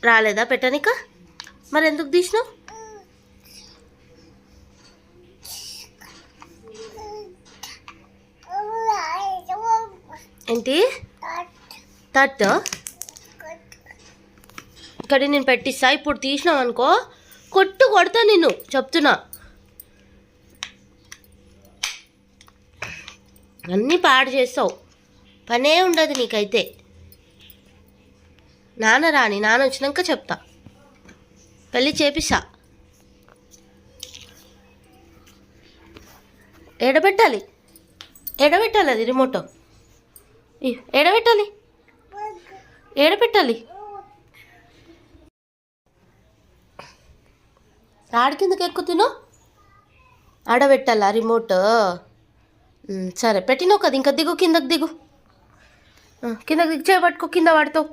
రాలేదా పెట్టనిక? మరి ఎందుకు తీసినావు? ఏంటి తట్ ఇక్కడ నేను పెట్టిస్తా. ఇప్పుడు తీసినావు అనుకో కొడతా నిన్ను, చెప్తున్నా. అన్నీ పాడు చేస్తావు, పనే ఉండదు నీకైతే. నాన్న వచ్చినాక చెప్తా, పెళ్ళి చేపిస్తా. ఎడబెట్టాలి అది రిమోట్. ఏడబెట్టాలి ఆడి కిందకి ఎక్కుతున్నావు. ఆడబెట్టాలా రిమోట్? సరే పెట్టినావు కదా, ఇంకా దిగు, కిందకి దిగు, కిందకి దిగు, చేయబట్టుకో, కింద పడతావు.